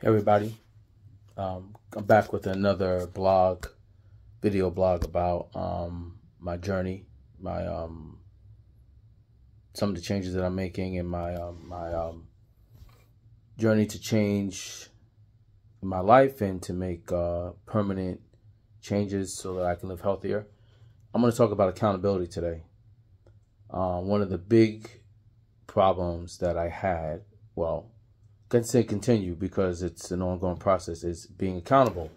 Hey everybody, I'm back with another video blog about my journey, my some of the changes that I'm making in my journey to change my life and to make permanent changes so that I can live healthier. I'm going to talk about accountability today. One of the big problems that I had, well, can say continue because it's an ongoing process, is being accountable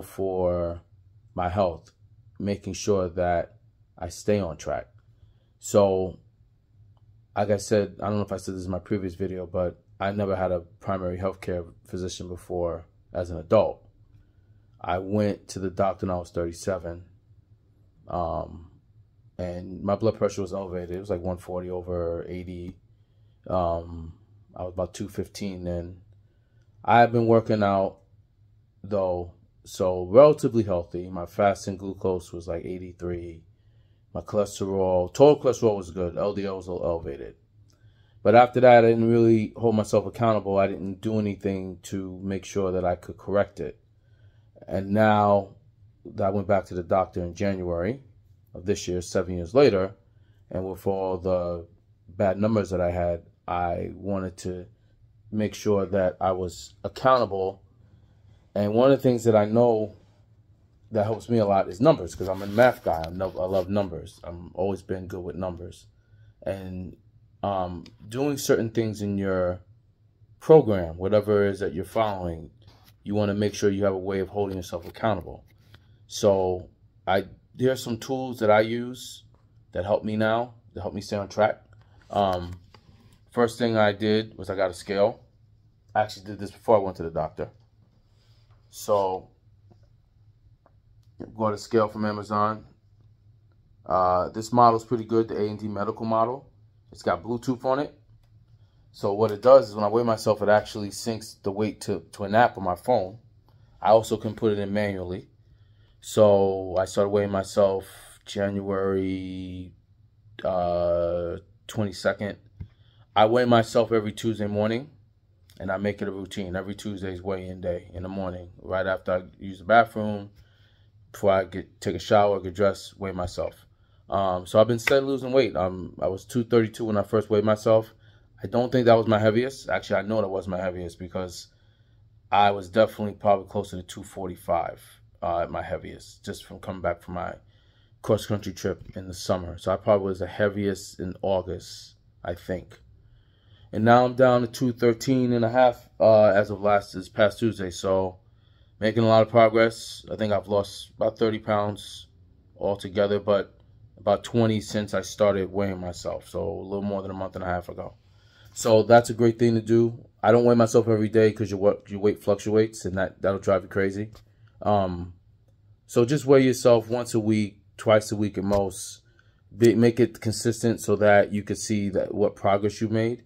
for my health, making sure that I stay on track. So like I said, I don't know if I said this in my previous video, but I never had a primary healthcare physician before as an adult. I went to the doctor when I was 37, and my blood pressure was elevated. It was like 140 over 80. I was about 215 then. I have been working out though, so relatively healthy. My fasting glucose was like 83. My cholesterol, total cholesterol was good. LDL was a little elevated. But after that, I didn't really hold myself accountable. I didn't do anything to make sure that I could correct it. And now I went back to the doctor in January of this year, 7 years later, and with all the bad numbers that I had, I wanted to make sure that I was accountable. And one of the things that I know that helps me a lot is numbers, because I'm a math guy. I love numbers. I've always been good with numbers. And doing certain things in your program, whatever it is that you're following, you want to make sure you have a way of holding yourself accountable. So there are some tools that I use that help me now, that help me stay on track. First thing I did was I got a scale. I actually did this before I went to the doctor. So, got a scale from Amazon. This model is pretty good, the A&D medical model. It's got Bluetooth on it. So what it does is when I weigh myself, it actually syncs the weight to an app on my phone. I also can put it in manually. So I started weighing myself January 22nd. I weigh myself every Tuesday morning, and I make it a routine. Every Tuesday is weigh-in day in the morning, right after I use the bathroom, before I take a shower, get dressed, weigh myself. So I've been steadily losing weight. I was 232 when I first weighed myself. I don't think that was my heaviest. Actually, I know that was my heaviest because I was definitely probably closer to 245 at my heaviest, just from coming back from my cross-country trip in the summer. So I probably was the heaviest in August, I think. And now I'm down to 213 and a half as of this past Tuesday. So making a lot of progress. I think I've lost about 30 pounds altogether, but about 20 since I started weighing myself. So a little more than a month and a half ago. So that's a great thing to do. I don't weigh myself every day because your weight fluctuates, and that'll drive you crazy. So just weigh yourself once a week, twice a week at most. Make it consistent so that you can see what progress you made.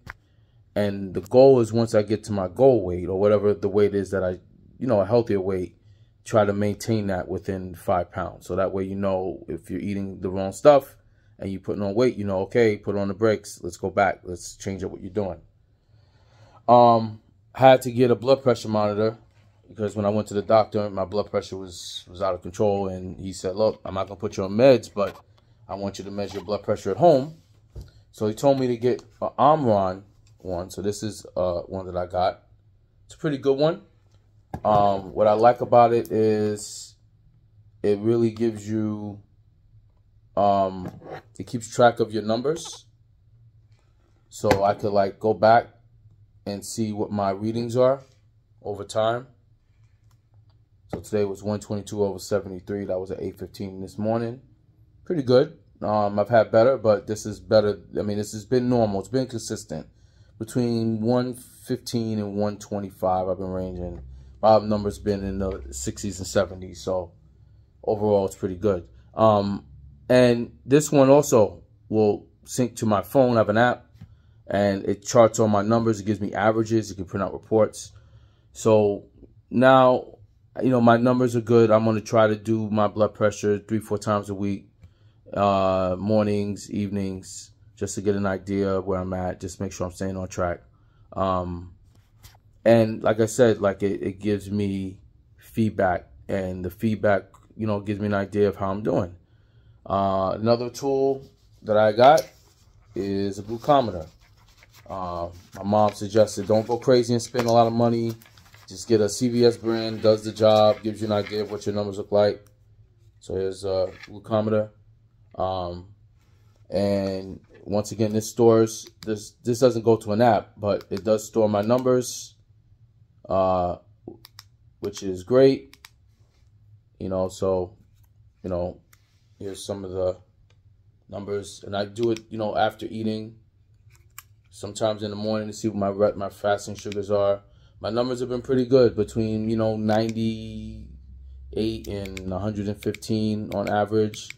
And the goal is, once I get to my goal weight, or whatever the weight is that a healthier weight, try to maintain that within 5 pounds. So that way, if you're eating the wrong stuff and you're putting on weight, okay, put on the brakes. Let's go back. Let's change up what you're doing. I had to get a blood pressure monitor because when I went to the doctor, my blood pressure was out of control. And he said, look, I'm not going to put you on meds, but I want you to measure your blood pressure at home. So he told me to get an Omron one. So this is one that I got. It's a pretty good one. What I like about it is it really gives you, it keeps track of your numbers. So I could go back and see what my readings are over time. So today was 122 over 73. That was at 8:15 this morning. Pretty good. I've had better, but this is better. I mean, this has been normal. It's been consistent. Between 115 and 125, I've been ranging. My numbers been in the 60s and 70s, so overall it's pretty good. And this one also will sync to my phone. I have an app, and it charts all my numbers. It gives me averages. It can print out reports. So now, my numbers are good. I'm going to try to do my blood pressure 3-4 times a week, mornings, evenings, just to get an idea of where I'm at, just make sure I'm staying on track. And like I said, like it gives me feedback, and the feedback, you know, gives me an idea of how I'm doing. Another tool that I got is a glucometer. My mom suggested don't go crazy and spend a lot of money. Just get a CVS brand, does the job, gives you an idea of what your numbers look like. So here's a glucometer. And once again, this stores, this doesn't go to an app, but it does store my numbers, which is great. You know, so, you know, here's some of the numbers, and I do it, you know, after eating, sometimes in the morning, to see what my fasting sugars are. My numbers have been pretty good, between, you know, 98 and 115 on average.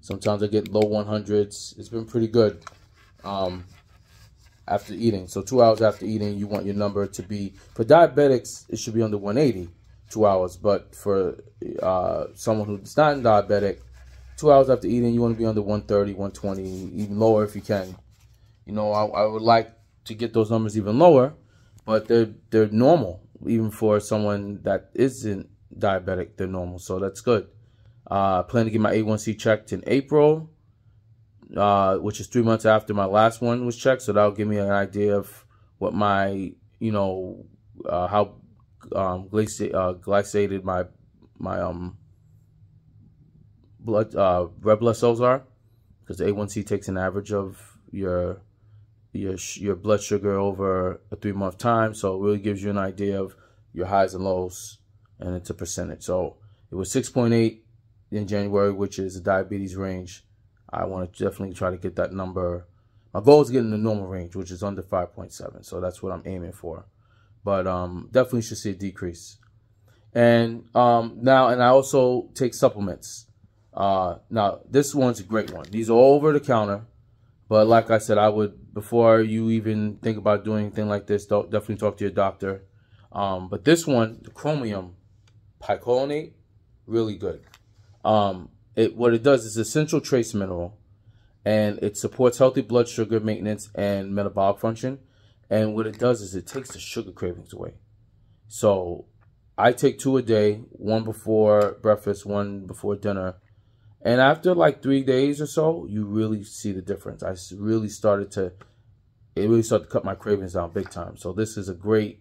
Sometimes I get low 100s. It's been pretty good after eating. So 2 hours after eating, you want your number to be, for diabetics, it should be under 180, 2 hours. But for someone who's not diabetic, 2 hours after eating, you want to be under 130, 120, even lower if you can. You know, I would like to get those numbers even lower, but they're normal. Even for someone that isn't diabetic, they're normal. So that's good. I plan to get my A1C checked in April, which is 3 months after my last one was checked. So that'll give me an idea of what my, you know, how glycated my red blood cells are, because the A1C takes an average of your blood sugar over a 3 month time. So it really gives you an idea of your highs and lows, and it's a percentage. So it was 6.8 in January, which is the diabetes range. I want to definitely try to get that number. My goal is getting the normal range, which is under 5.7. So that's what I'm aiming for. But definitely should see a decrease. And now, and I also take supplements. Now, this one's a great one. These are all over the counter. But like I said, I would, before you even think about doing anything like this, definitely talk to your doctor. But this one, the chromium picolinate, really good. What it does is essential trace mineral, and it supports healthy blood sugar maintenance and metabolic function. And what it does is it takes the sugar cravings away. So I take 2 a day, 1 before breakfast, 1 before dinner. And after like 3 days or so, you really see the difference. It really started to cut my cravings down big time. So this is a great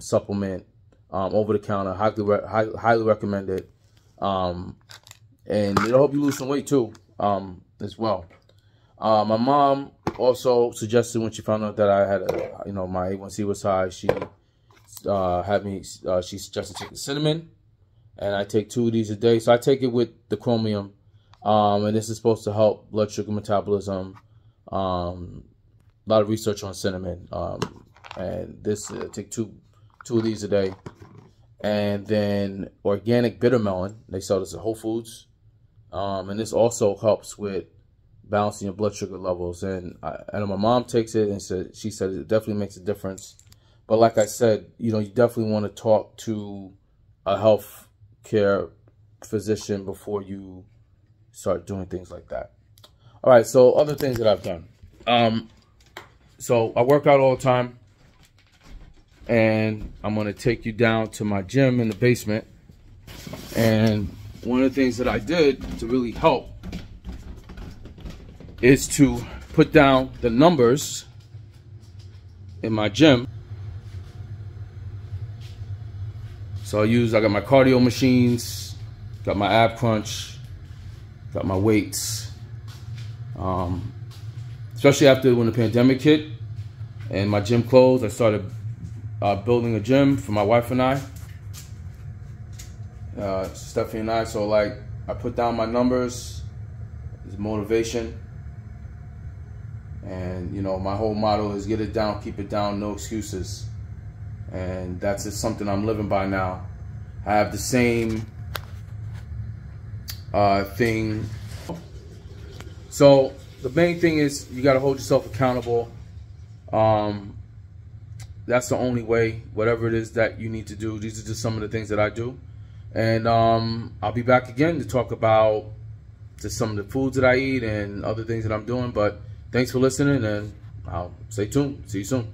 supplement, over the counter. Highly recommend it. And it'll help you lose some weight too, as well. My mom also suggested, when she found out that I had my A1C was high, she suggested taking cinnamon, and I take 2 of these a day. So I take it with the chromium, and this is supposed to help blood sugar metabolism. A lot of research on cinnamon, and this take two of these a day. And then organic bitter melon, they sell this at Whole Foods, and this also helps with balancing your blood sugar levels. And I know my mom takes it, and she said it definitely makes a difference. But like I said, you definitely want to talk to a health care physician before you start doing things like that. All right, so other things that I've done. So I work out all the time, and I'm going to take you down to my gym in the basement. And one of the things that I did to really help is to put down the numbers in my gym. So I got my cardio machines, got my ab crunch, got my weights. Especially after when the pandemic hit and my gym closed, I started building a gym for my wife and I, Stephanie and I. So like, I put down my numbers, it's motivation. And my whole motto is get it down, keep it down, no excuses. And that's just something I'm living by now. I have the same thing. So the main thing is you got to hold yourself accountable. That's the only way, whatever it is that you need to do. These are just some of the things that I do. And I'll be back again to talk about just some of the foods that I eat and other things that I'm doing. But thanks for listening, and I'll stay tuned. See you soon.